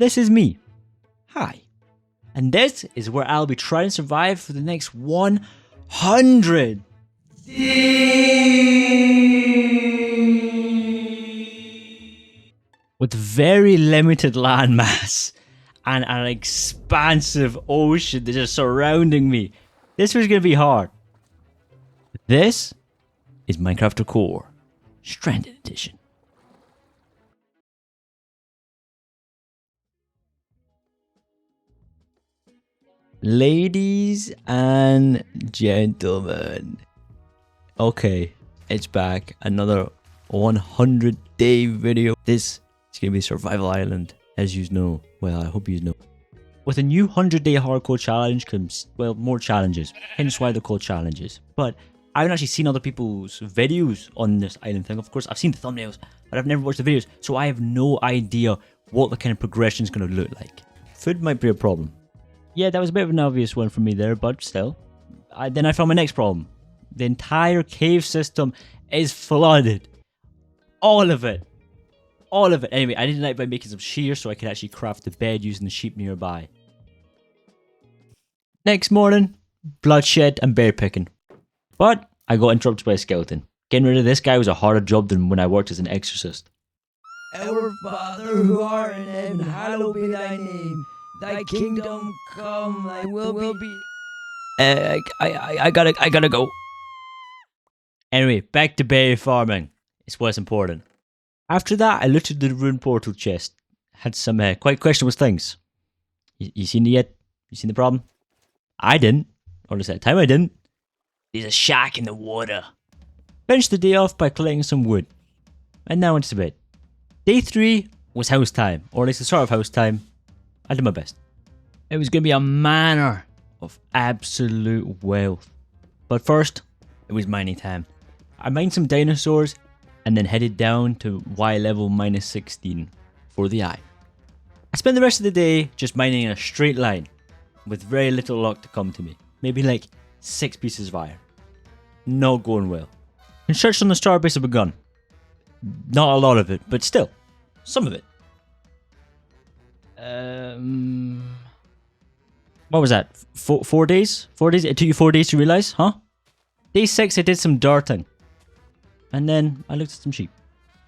This is me. Hi. And this is where I'll be trying to survive for the next 100 with very limited land mass and an expansive ocean that is surrounding me. This was going to be hard. This is Minecraft Core Stranded Edition. Ladies and gentlemen. Okay, it's back. Another 100-day video. This is going to be Survival Island, as you know. Well, I hope you know. With a new 100-day hardcore challenge comes, well, more challenges. Hence why they're called challenges. But I haven't actually seen other people's videos on this island thing. Of course, I've seen the thumbnails, but I've never watched the videos. So I have no idea what the kind of progression is going to look like. Food might be a problem. Yeah, that was a bit of an obvious one for me there, but still. Then I found my next problem. The entire cave system is flooded. All of it. All of it. Anyway, I did that by making some shears so I could actually craft the bed using the sheep nearby. Next morning, bloodshed and bear picking. But I got interrupted by a skeleton. Getting rid of this guy was a harder job than when I worked as an exorcist. Our Father who art in heaven, hallowed be thy name. Thy kingdom come, thy will be... I gotta go. Anyway, back to berry farming. It's what's important. After that, I looted the ruined portal chest. Had some quite questionable things. You seen it yet? You seen the problem? I didn't. Or at least at the time I didn't. There's a shack in the water. Finished the day off by collecting some wood. And now into bed. Day 3 was house time. Or at least the start of house time. I did my best. It was going to be a manor of absolute wealth. But first, it was mining time. I mined some dinosaurs and then headed down to Y level minus 16 for the eye. I spent the rest of the day just mining in a straight line with very little luck to come to me. Maybe like 6 pieces of iron. Not going well. Construction on the starbase had begun. Not a lot of it, but still, some of it. What was that? 4 days? 4 days? It took you 4 days to realize, huh? Day 6, I did some darting. And then I looked at some sheep.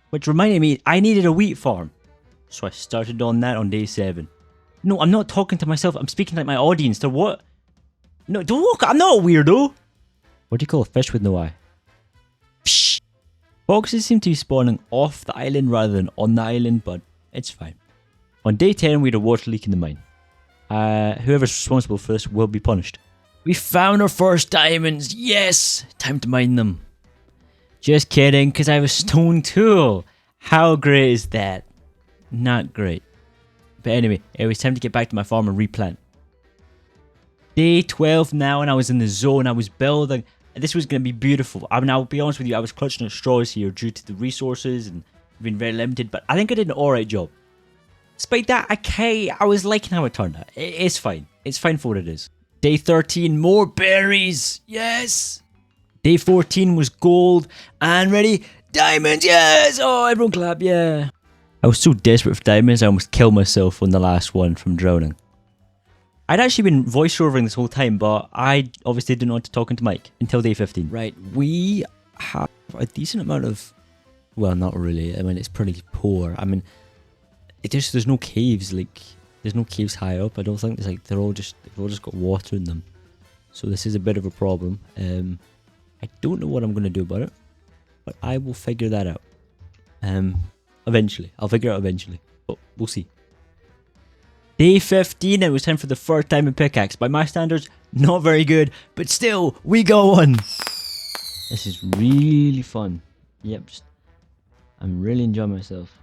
Which reminded me, I needed a wheat farm. So I started on that on day 7. No, I'm not talking to myself. I'm speaking like my audience. To what? No, don't look. I'm not a weirdo. What do you call a fish with no eye? Psh. Foxes seem to be spawning off the island rather than on the island, but it's fine. On day 10, we had a water leak in the mine. Whoever's responsible for this will be punished. We found our first diamonds. Yes! Time to mine them. Just kidding, because I have a stone tool. How great is that? Not great. But anyway, it was time to get back to my farm and replant. Day 12 now, and I was in the zone. I was building. This was going to be beautiful. I mean, I'll be honest with you, I was clutching at straws here due to the resources and being very limited, but I think I did an alright job. Despite that, I was liking how it turned out. It's fine. It's fine for what it is. Day 13, more berries. Yes. Day 14 was gold. And ready? Diamonds. Yes. Oh, everyone clap. Yeah. I was so desperate for diamonds, I almost killed myself on the last one from drowning. I'd actually been voiceovering this whole time, but I obviously didn't want to talk into mic until day 15. Right. We have a decent amount of... Well, not really. I mean, it's pretty poor. I mean... there's no caves, like, there's no caves high up. I don't think there's like, they've all just got water in them. So this is a bit of a problem. I don't know what I'm going to do about it, but I will figure that out. Eventually. I'll figure it out eventually, but we'll see. Day 15, it was time for the third diamond pickaxe. By my standards, not very good, but still, we go on. This is really fun. Yep, I'm really enjoying myself.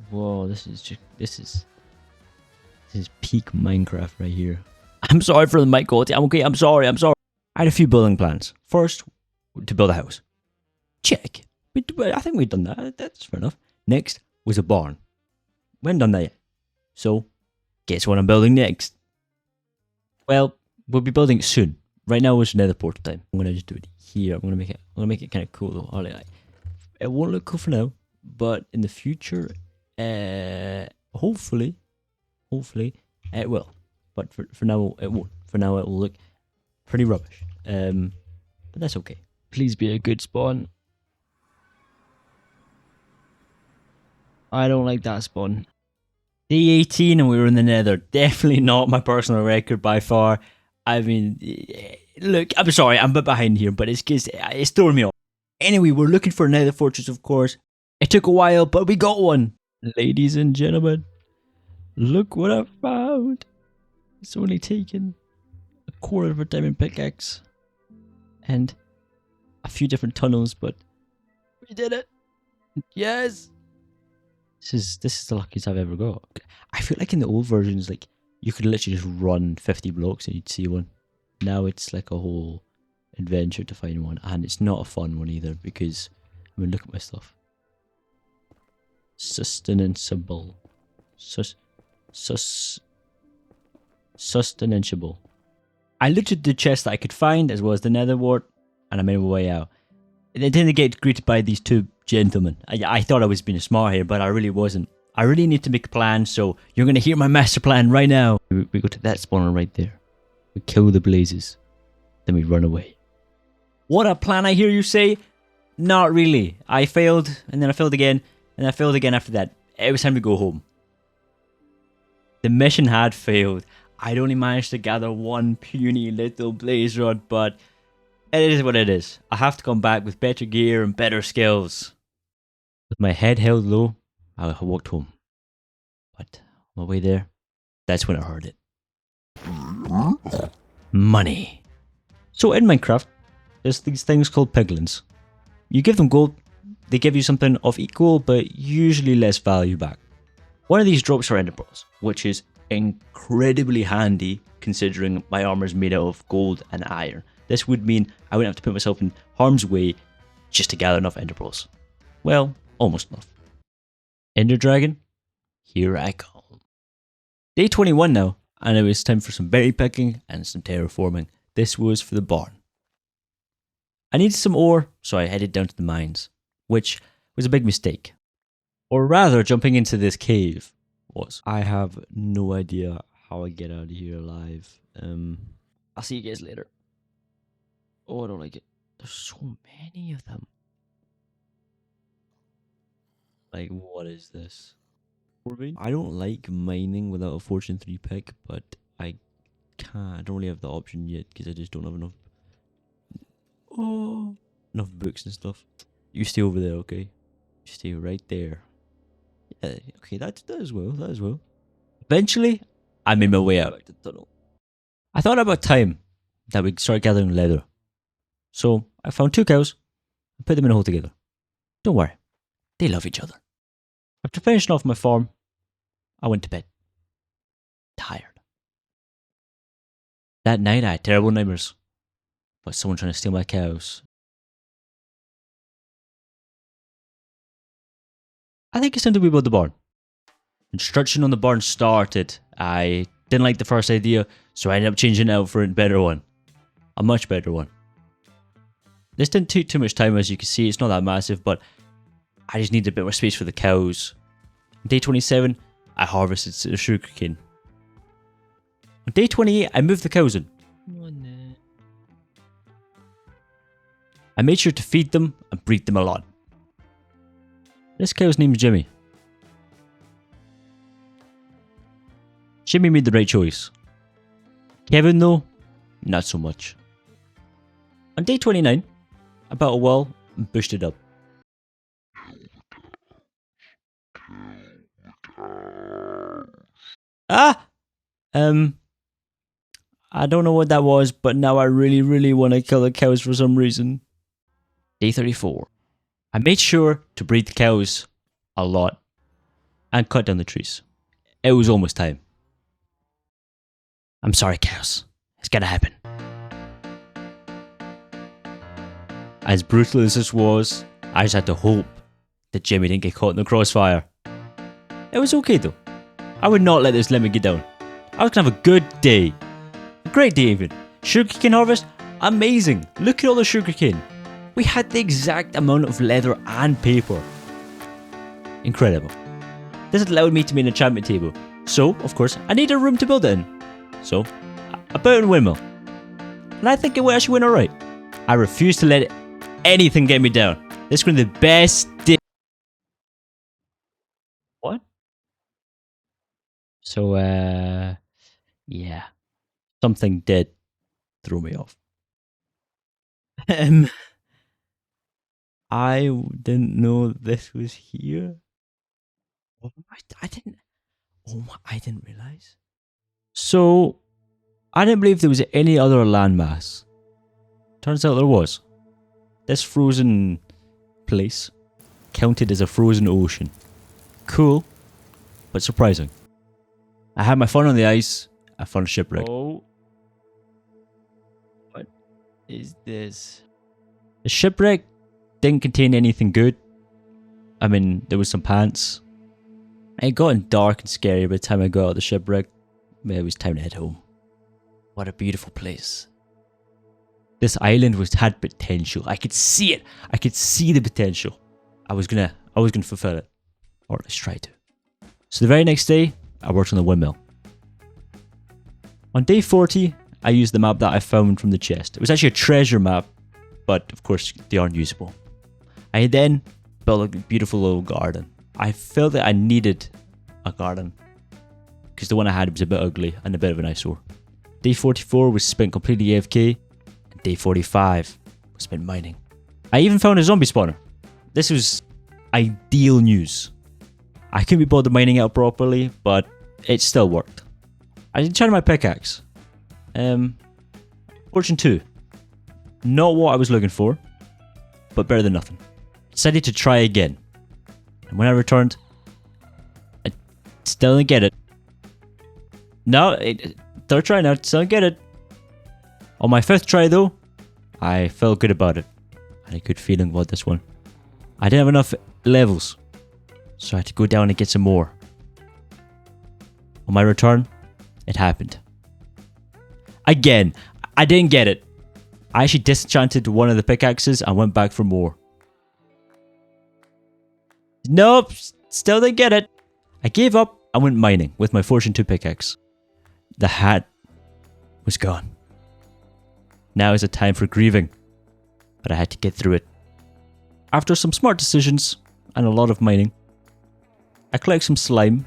Whoa, this is peak Minecraft right here. I'm sorry for the mic quality. I'm okay. I'm sorry. I had a few building plans. First, to build a house. Check. I think we've done that. That's fair enough. Next was a barn. We haven't done that yet. So, guess what I'm building next? Well, we'll be building it soon. Right now it's Nether portal time. I'm gonna just do it here. I'm gonna make it kind of cool though. It won't look cool for now, but in the future, hopefully, Hopefully it will. But for now it won't. For now it will look pretty rubbish. But that's okay. Please be a good spawn. I don't like that spawn. Day 18 and we were in the Nether. Definitely not my personal record by far. I mean, look, I'm sorry, I'm a bit behind here, but it's throwing me off. Anyway, we're looking for a Nether fortress, of course. It took a while, but we got one. Ladies and gentlemen, look what I found. It's only taken a quarter of a diamond pickaxe and a few different tunnels, but we did it. Yes. This is the luckiest I've ever got. I feel like in the old versions, like you could literally just run 50 blocks and you'd see one. Now it's like a whole adventure to find one, and it's not a fun one either because I mean, look at my stuff. Sustainable. Sustainable. I looked at the chest that I could find as well as the nether wart, and I made my way out. They didn't get greeted by these two gentlemen. I thought I was being smart here, but I really wasn't. I really need to make a plan, so you're going to hear my master plan right now. We go to that spawner right there. We kill the blazes. Then we run away. What a plan, I hear you say? Not really. I failed, and then I failed again, and I failed again after that. It was time to go home. The mission had failed. I'd only managed to gather one puny little blaze rod, but it is what it is. I have to come back with better gear and better skills. With my head held low, I walked home. But on my way there, that's when I heard it. Money. So in Minecraft, there's these things called piglins. You give them gold, they give you something of equal but usually less value back. One of these drops are ender pearls, which is incredibly handy considering my armor is made out of gold and iron. This would mean I wouldn't have to put myself in harm's way just to gather enough ender pearls. Well, almost enough. Ender dragon, here I come. Day 21 now, and it was time for some berry picking and some terraforming. This was for the barn. I needed some ore, so I headed down to the mines, which was a big mistake. Or rather, jumping into this cave was. I have no idea how I get out of here alive. I'll see you guys later. Oh, I don't like it. There's so many of them. Like, what is this? I don't like mining without a Fortune 3 pick, but I can't. I don't really have the option yet because I just don't have enough. Oh, enough books and stuff. You stay over there, okay? You stay right there. Yeah, okay, that as well. That as well. Eventually, I made my way out the tunnel. I thought about time that we'd start gathering leather. So I found 2 cows and put them in a hole together. Don't worry, they love each other. After finishing off my farm, I went to bed. Tired. That night I had terrible nightmares about someone trying to steal my cows. I think it's time to rebuild the barn. Construction on the barn started. I didn't like the first idea, so I ended up changing it out for a better one. A much better one. This didn't take too much time, as you can see. It's not that massive, but I just needed a bit more space for the cows. On day 27, I harvested the sugarcane. On day 28, I moved the cows in. I made sure to feed them and breed them a lot. This cow's name is Jimmy. Jimmy made the right choice. Kevin, though, not so much. On day 29, I built a wall and pushed it up. I don't know what that was, but now I really want to kill the cows for some reason. Day 34. I made sure to breed the cows a lot and cut down the trees. It was almost time. I'm sorry, cows. It's gotta happen. As brutal as this was, I just had to hope that Jimmy didn't get caught in the crossfire. It was okay though. I would not let this limit get down. I was gonna have a good day. A great day even. Sugarcane harvest? Amazing. Look at all the sugarcane. We had the exact amount of leather and paper. Incredible. This allowed me to make an enchantment table. So, of course, I need a room to build it in. So, I built a windmill. And I think it actually went alright. I refuse to let anything get me down. This is going to be the best day. What? So, yeah. Something did throw me off. I didn't know this was here. Oh, I didn't. Oh my, I didn't realize. So, I didn't believe there was any other landmass. Turns out there was. This frozen place counted as a frozen ocean. Cool, but surprising. I had my fun on the ice. I found a shipwreck. Oh. What is this? The shipwreck didn't contain anything good. I mean, there was some pants. It got dark and scary by the time I got out of the shipwreck. It was time to head home. What a beautiful place. This island had potential. I could see it. I could see the potential. I was gonna fulfill it. Or at least try to. So the very next day, I worked on the windmill. On day 40, I used the map that I found from the chest. It was actually a treasure map, but of course they aren't usable. I then built a beautiful little garden. I felt that I needed a garden because the one I had was a bit ugly and a bit of an eyesore. Day 44 was spent completely AFK, and day 45 was spent mining. I even found a zombie spawner. This was ideal news. I couldn't be bothered mining out properly, but it still worked. I enchanted my pickaxe. Fortune 2. Not what I was looking for, but better than nothing. Decided to try again. And when I returned, I still didn't get it. No, third try now, still didn't get it. On my 5th try though, I felt good about it. I had a good feeling about this one. I didn't have enough levels, so I had to go down and get some more. On my return, it happened. Again, I didn't get it. I actually disenchanted one of the pickaxes and went back for more. Nope, still didn't get it. I gave up and went mining with my Fortune 2 pickaxe. The hat was gone. Now is a time for grieving, but I had to get through it. After some smart decisions and a lot of mining, I collected some slime.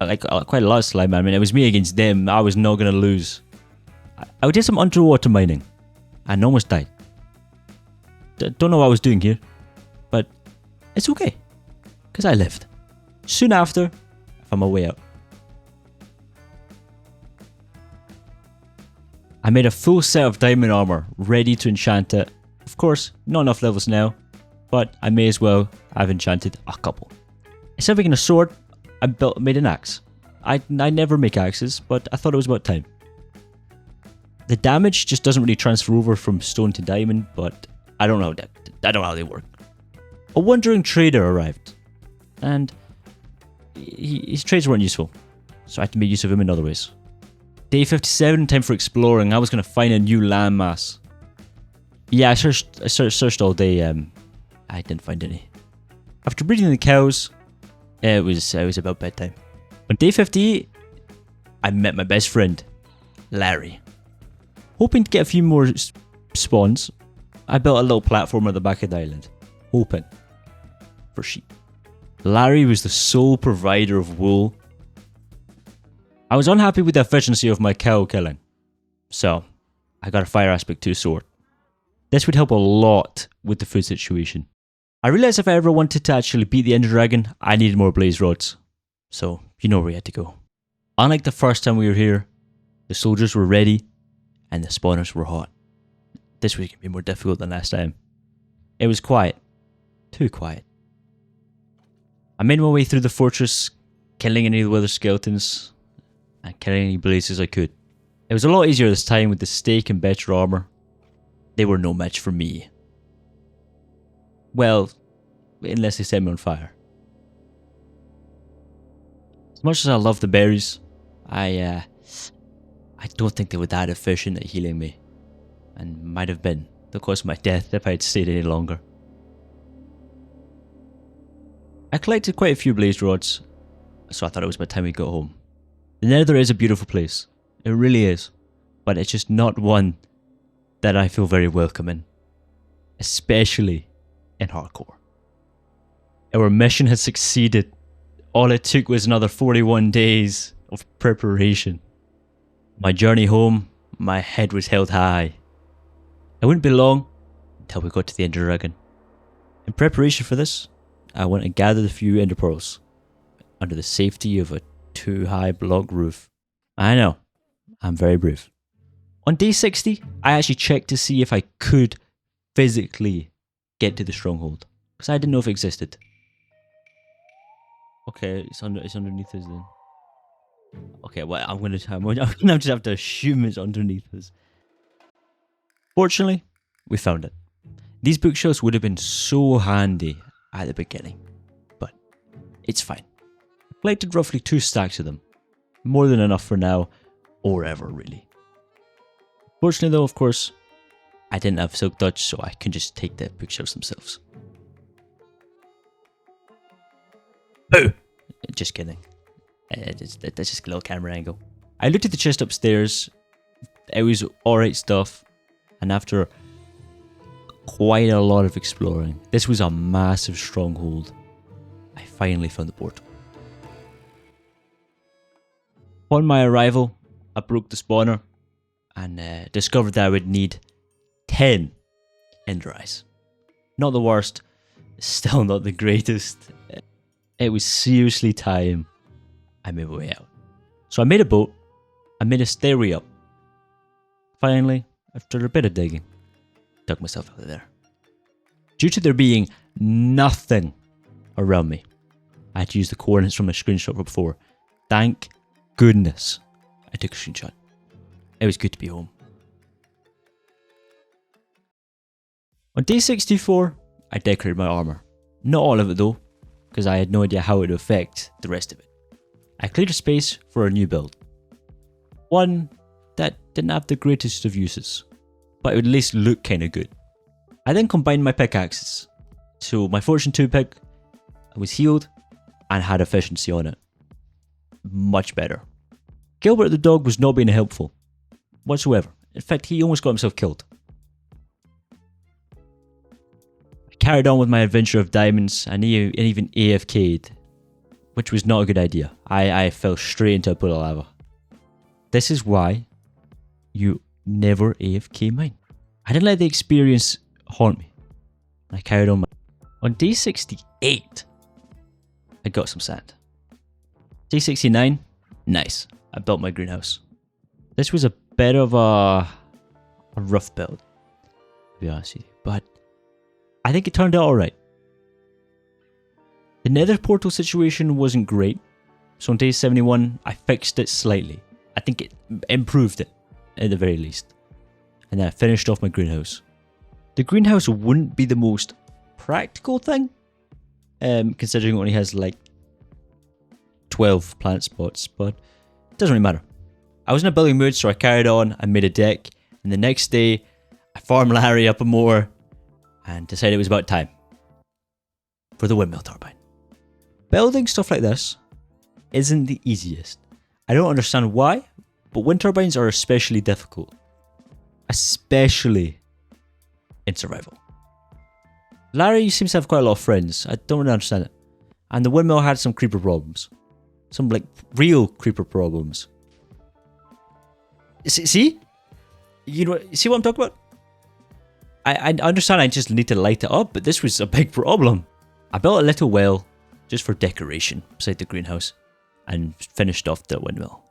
Like quite a lot of slime. I mean, it was me against them. I was not going to lose. I did some underwater mining and almost died. Don't know what I was doing here, but it's okay because I lived. Soon after, I found my way out. I made a full set of diamond armor ready to enchant it. Of course, not enough levels now, but I may as well have enchanted a couple. Instead of making a sword, I made an axe. I never make axes, but I thought it was about time. The damage just doesn't really transfer over from stone to diamond, but I don't know how they work. A wandering trader arrived, and his trades weren't useful, so I had to make use of him in other ways. Day 57, time for exploring. I was going to find a new landmass. Yeah, I searched all day. I didn't find any. After breeding the cows, it was about bedtime. On day 58, I met my best friend, Larry. Hoping to get a few more spawns, I built a little platform at the back of the island, hoping for sheep. Larry was the sole provider of wool. I was unhappy with the efficiency of my cow killing, so I got a Fire Aspect 2 sword. This would help a lot with the food situation. I realized if I ever wanted to actually beat the Ender Dragon, I needed more blaze rods. So, you know where we had to go. Unlike the first time we were here, the soldiers were ready and the spawners were hot. This was going to be more difficult than last time. It was quiet. Too quiet. I made my way through the fortress, killing any of the wither skeletons and killing any blazes I could. It was a lot easier this time with the stake and better armor. They were no match for me. Well, unless they set me on fire. As much as I love the berries, I don't think they were that efficient at healing me. And might have been the cause of my death if I had stayed any longer. I collected quite a few blaze rods. so I thought it was about time we got home. The Nether is a beautiful place. It really is. But it's just not one that I feel very welcome in. Especially in hardcore. Our mission has succeeded. All it took was another 41 days of preparation. My journey home, my head was held high. It wouldn't be long until we got to the Ender Dragon. In preparation for this, I went and gathered a few Ender Pearls under the safety of a 2-high block roof. I know, I'm very brave. On day 60, I actually checked to see if I could physically get to the stronghold, because I didn't know if it existed. Okay, it's underneath us then. Okay, well, I'm gonna just have to assume it's underneath us. Fortunately, we found it. These bookshelves would have been so handy at the beginning, but it's fine. I collected roughly 2 stacks of them. More than enough for now, or ever really. Fortunately though, of course, I didn't have Silk Touch, so I can just take the bookshelves themselves. Boo! Just kidding. That's just a little camera angle. I looked at the chest upstairs. It was alright stuff. And after quite a lot of exploring, this was a massive stronghold. I finally found the portal. Upon my arrival, I broke the spawner and discovered that I would need 10 Ender Eyes. Not the worst, still not the greatest. It was seriously time I made my way out. So I made a boat, I made a stairway up. Finally, after a bit of digging, dug myself out of there. Due to there being nothing around me, I had to use the coordinates from my screenshot from before. Thank goodness I took a screenshot. It was good to be home. On day 64, I decorated my armor. Not all of it though, because I had no idea how it would affect the rest of it. I cleared a space for a new build. One that didn't have the greatest of uses, but it would at least look kinda good. I then combined my pickaxes. So my Fortune 2 pick was healed and had efficiency on it. Much better. Gilbert the dog was not being helpful whatsoever. In fact, he almost got himself killed. I carried on with my adventure of diamonds and even AFK'd, which was not a good idea. I fell straight into a pool of lava. This is why you never AFK mine. I didn't let the experience haunt me. I carried on. On day 68, I got some sand. Day 69, nice. I built my greenhouse. This was a bit of a rough build, to be honest with you, but I think it turned out alright. The Nether portal situation wasn't great, so on day 71, I fixed it slightly. I think it improved it, at the very least. And then I finished off my greenhouse. The greenhouse wouldn't be the most practical thing, considering it only has like 12 plant spots, but it doesn't really matter. I was in a building mood, so I carried on and made a deck, and the next day, I farmed Larry up more and decided it was about time for the windmill turbine. Building stuff like this isn't the easiest. I don't understand why, but wind turbines are especially difficult. Especially in survival. Larry seems to have quite a lot of friends. I don't really understand it. And the windmill had some creeper problems. Some like real creeper problems. See? You know, see what I'm talking about? I understand I just need to light it up, but this was a big problem. I built a little well just for decoration beside the greenhouse and finished off the windmill.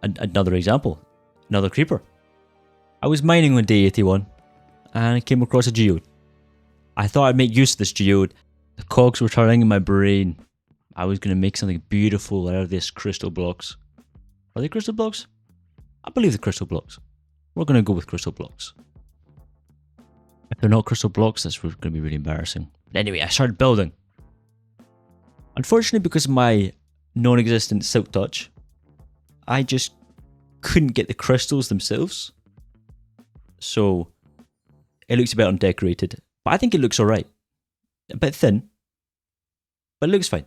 And another example, another creeper. I was mining on day 81 and I came across a geode. I thought I'd make use of this geode. The cogs were turning in my brain. I was going to make something beautiful out of these crystal blocks. Are they crystal blocks? I believe they're crystal blocks. We're going to go with crystal blocks. If they're not crystal blocks, that's going to be really embarrassing. But anyway, I started building. Unfortunately, because of my non-existent silk touch, I just couldn't get the crystals themselves. So, it looks a bit undecorated. But I think it looks alright. A bit thin. But it looks fine.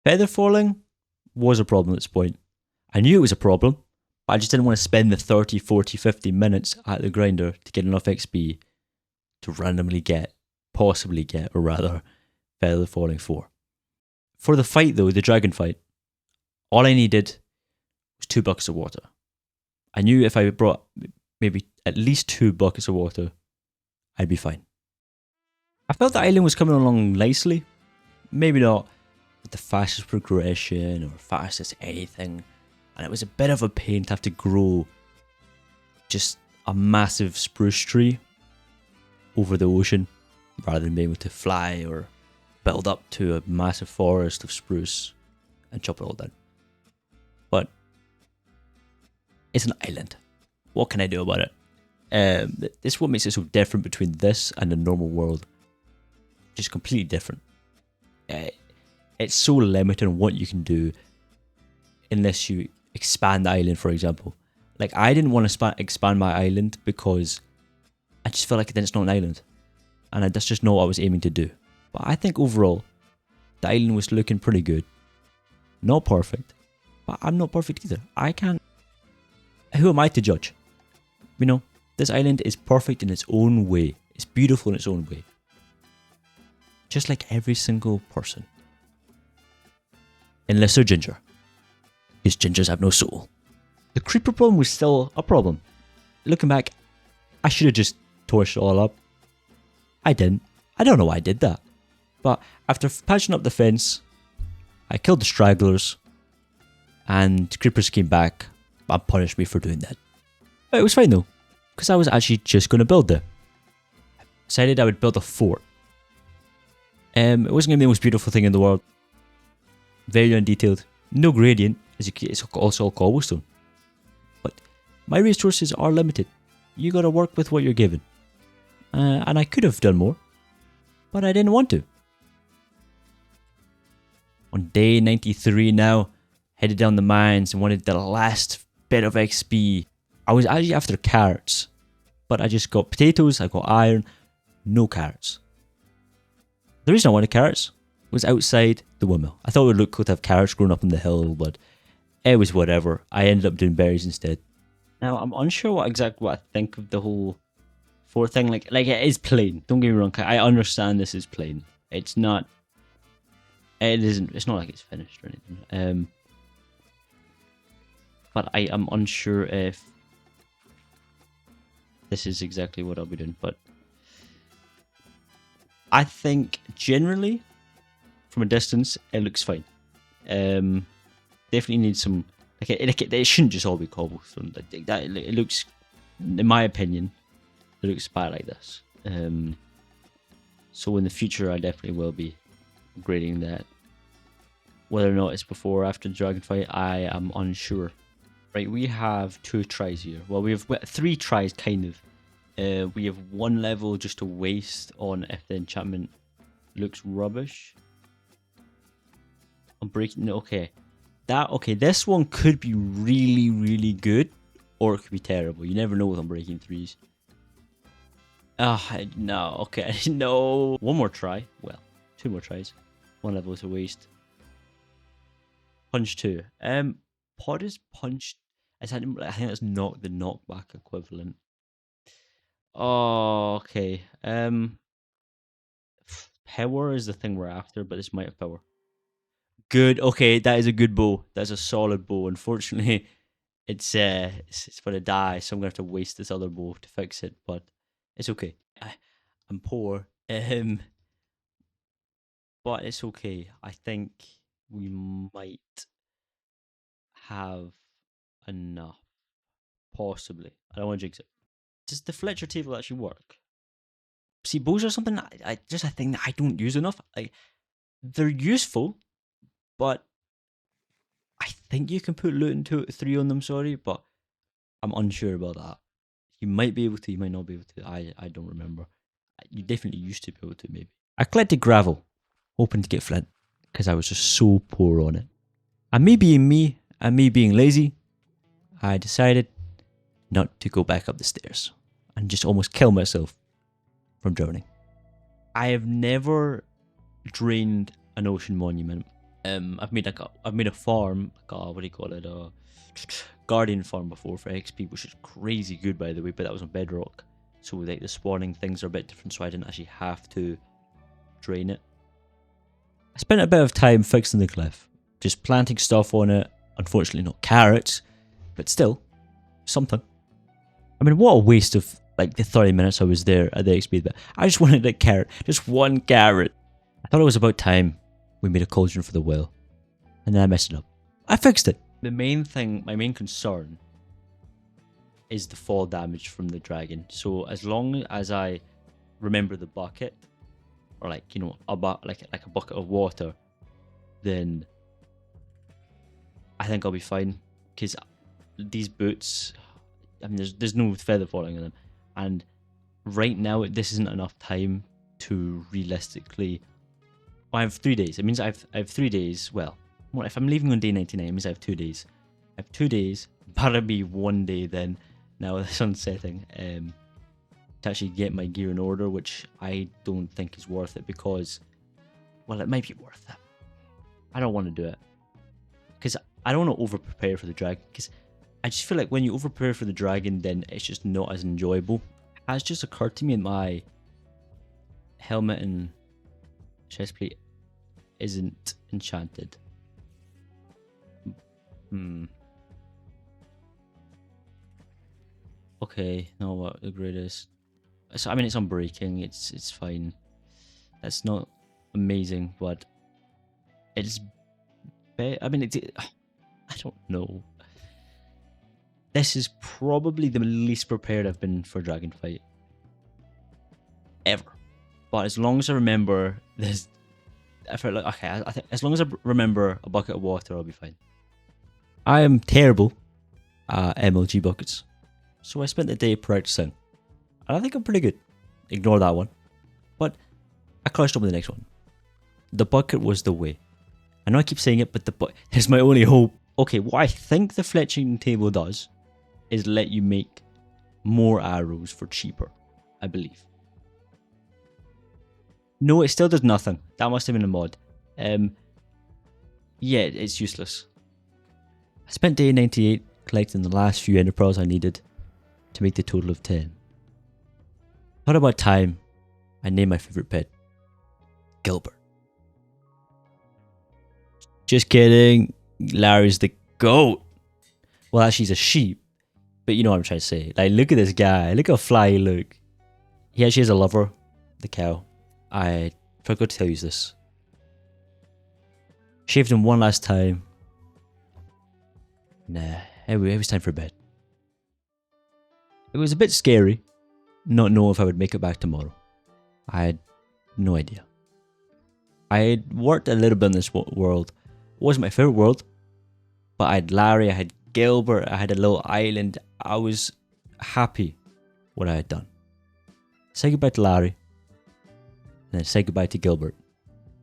Feather falling was a problem at this point. I knew it was a problem, but I just didn't want to spend the 30, 40, 50 minutes at the grinder to get enough XP to randomly possibly get, or rather, Feather Falling 4. For the fight though, the dragon fight, all I needed was 2 buckets of water. I knew if I brought maybe at least 2 buckets of water, I'd be fine. I felt the island was coming along nicely. Maybe not with the fastest progression or fastest anything. And it was a bit of a pain to have to grow just a massive spruce tree over the ocean rather than being able to fly or build up to a massive forest of spruce and chop it all down. But it's an island. What can I do about it? This is what makes it so different between this and the normal world. Just completely different. It's so limited on what you can do unless you expand the island, for example. Like, I didn't want to expand my island because I just felt like then it's not an island. And that's just not what I was aiming to do. But I think overall, the island was looking pretty good. Not perfect. But I'm not perfect either. I can't... Who am I to judge? You know, this island is perfect in its own way. It's beautiful in its own way. Just like every single person. Unless they're ginger. Because gingers have no soul. The creeper problem was still a problem. Looking back, I should have just torched it all up. I didn't. I don't know why I did that. But after patching up the fence, I killed the stragglers, and creepers came back and punished me for doing that. But it was fine though, because I was actually just going to build there. I decided I would build a fort. It wasn't going to be the most beautiful thing in the world. Very undetailed. No gradient, as it's also all cobblestone. But my resources are limited. You gotta work with what you're given. And I could have done more, but I didn't want to. On day 93 now, headed down the mines and wanted the last bit of XP. I was actually after carrots, but I just got potatoes, I got iron, no carrots. The reason I wanted carrots was outside the windmill. I thought it would look cool to have carrots growing up on the hill, but it was whatever. I ended up doing berries instead. Now, I'm unsure what I think of the whole fort thing. Like it is plain. Don't get me wrong. I understand this is plain. It's not... It isn't... It's not like it's finished or anything. But I am unsure if this is exactly what I'll be doing. But I think generally, from a distance, it looks fine. Definitely needs some... It shouldn't just all be cobblestone. It looks, in my opinion, it looks bad like this. So in the future, I definitely will be upgrading that. Whether or not it's before or after the dragon fight, I am unsure. Right, we have 2 tries here. Well, we have 3 tries, kind of. We have 1 level just to waste on if the enchantment looks rubbish. I'm breaking... Okay. This one could be really, really good, or it could be terrible. You never know with Unbreaking 3s. No, okay, no. 1 more try. Well, 2 more tries. 1 level is a waste. Punch 2. Pod is punch... I think that's not the knockback equivalent. Oh, okay. Power is the thing we're after, but this might have power. Good. Okay, that is a good bow. That's a solid bow. Unfortunately, it's gonna die, so I'm gonna have to waste this other bow to fix it. But it's okay. I'm poor. But it's okay. I think we might have enough. Possibly. I don't want to jinx it. Does the Fletcher table actually work? See, bows are something I think that I don't use enough. Like, they're useful, but I think you can put loot in 2 to 3 on them, sorry, but I'm unsure about that. You might be able to, you might not be able to. I don't remember. You definitely used to be able to, maybe. I collected gravel, hoping to get flint, because I was just so poor on it. And me being lazy, I decided not to go back up the stairs and just almost kill myself from drowning. I have never drained an ocean monument I've made a farm, like a, what do you call it, a guardian farm before for XP, which is crazy good by the way, but that was on bedrock. So like the spawning things are a bit different, so I didn't actually have to drain it. I spent a bit of time fixing the cliff, just planting stuff on it. Unfortunately not carrots, but still, something. I mean, what a waste of like the 30 minutes I was there at the XP bit. I just wanted a carrot, just one carrot. I thought it was about time we made a cauldron for the well, and then I messed it up. I fixed it. The main thing, my main concern, is the fall damage from the dragon. So as long as I remember the bucket, or like, you know, like a bucket of water, then I think I'll be fine. Because these boots, I mean, there's no feather falling on them, and right now this isn't enough time to realistically. Well, I have 3 days. It means I have 3 days. Well, if I'm leaving on day 99, it means I have 2 days. I have 2 days. That'll be 1 day then. Now the sun's setting. To actually get my gear in order, which I don't think is worth it because, well, it might be worth it. I don't want to do it because I don't want to over prepare for the dragon. Because I just feel like when you over prepare for the dragon, then it's just not as enjoyable. It has just occurred to me that my helmet and chestplate isn't enchanted. Okay, no, what the greatest. So I mean, it's unbreaking. It's fine. That's not amazing, but it's. I mean, I don't know. This is probably the least prepared I've been for a dragon fight ever. But as long as I remember this, I felt like okay. I think as long as I remember a bucket of water, I'll be fine. I am terrible at MLG buckets, so I spent the day practicing, and I think I'm pretty good. Ignore that one, but I clutched up with the next one. The bucket was the way. I know I keep saying it, but here's my only hope. Okay, what I think the fletching table does is let you make more arrows for cheaper, I believe. No, it still does nothing. That must have been a mod. Yeah, it's useless. I spent day 98 collecting the last few ender pearls I needed to make the total of 10. Thought about time I named my favourite pet Gilbert. Just kidding. Larry's the goat. Well, actually, he's a sheep. But you know what I'm trying to say. Like, look at this guy. Look how fly he look. He actually has a lover, the cow. I forgot to tell you this. Shaved him one last time. Nah, it was time for bed. It was a bit scary not knowing if I would make it back tomorrow. I had no idea. I had worked a little bit in this world. It wasn't my favourite world, but I had Larry, I had Gilbert, I had a little island. I was happy what I had done. Say goodbye to Larry, and then say goodbye to Gilbert,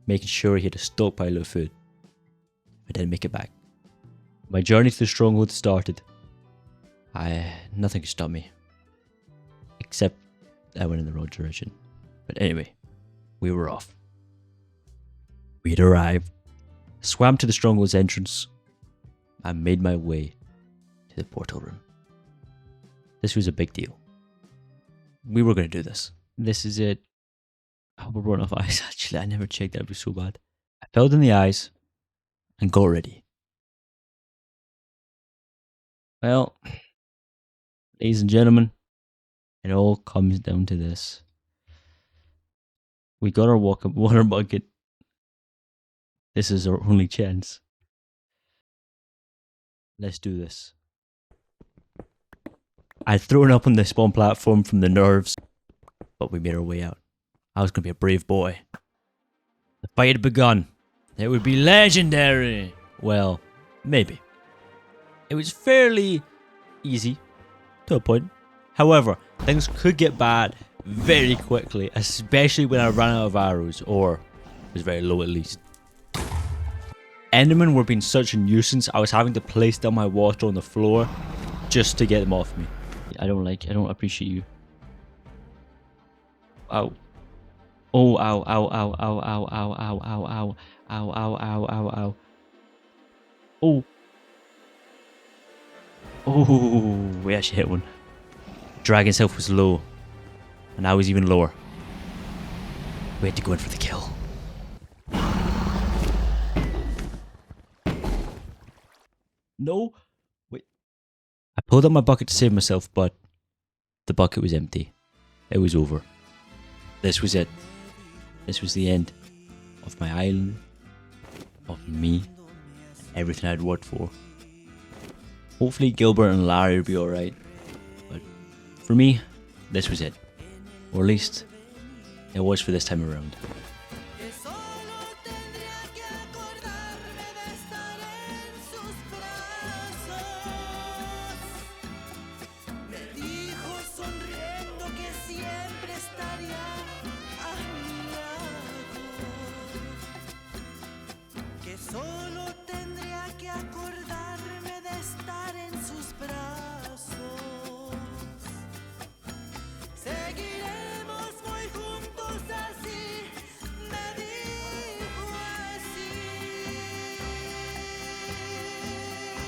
making sure he had a stockpile of food. I didn't make it back. My journey to the stronghold started. Nothing could stop me. Except I went in the wrong direction. But anyway, we were off. We had arrived, swam to the stronghold's entrance, and made my way to the portal room. This was a big deal. We were going to do this. This is it. I hope I brought enough eyes. Actually, I never checked. That would be so bad. I filled in the eyes and got ready. Well, ladies and gentlemen, it all comes down to this. We got our water bucket. This is our only chance. Let's do this. I'd thrown up on the spawn platform from the nerves, but we made our way out. I was going to be a brave boy. The fight had begun. It would be legendary. Well, maybe. It was fairly easy to a point. However, things could get bad very quickly, especially when I ran out of arrows, or was very low at least. Endermen were being such a nuisance, I was having to place down my water on the floor just to get them off me. I don't appreciate you. Ow. Oh, ow, ow, ow, ow, ow, ow, ow, ow, ow, Ow, ow, ow, ow, ow. Oh. Oh, we actually hit one. Dragon's health was low. And I was even lower. We had to go in for the kill. No. Wait. I pulled out my bucket to save myself, but the bucket was empty. It was over. This was it. This was the end of my island, of me, and everything I'd worked for. Hopefully Gilbert and Larry will be alright. But for me, this was it. Or at least it was for this time around.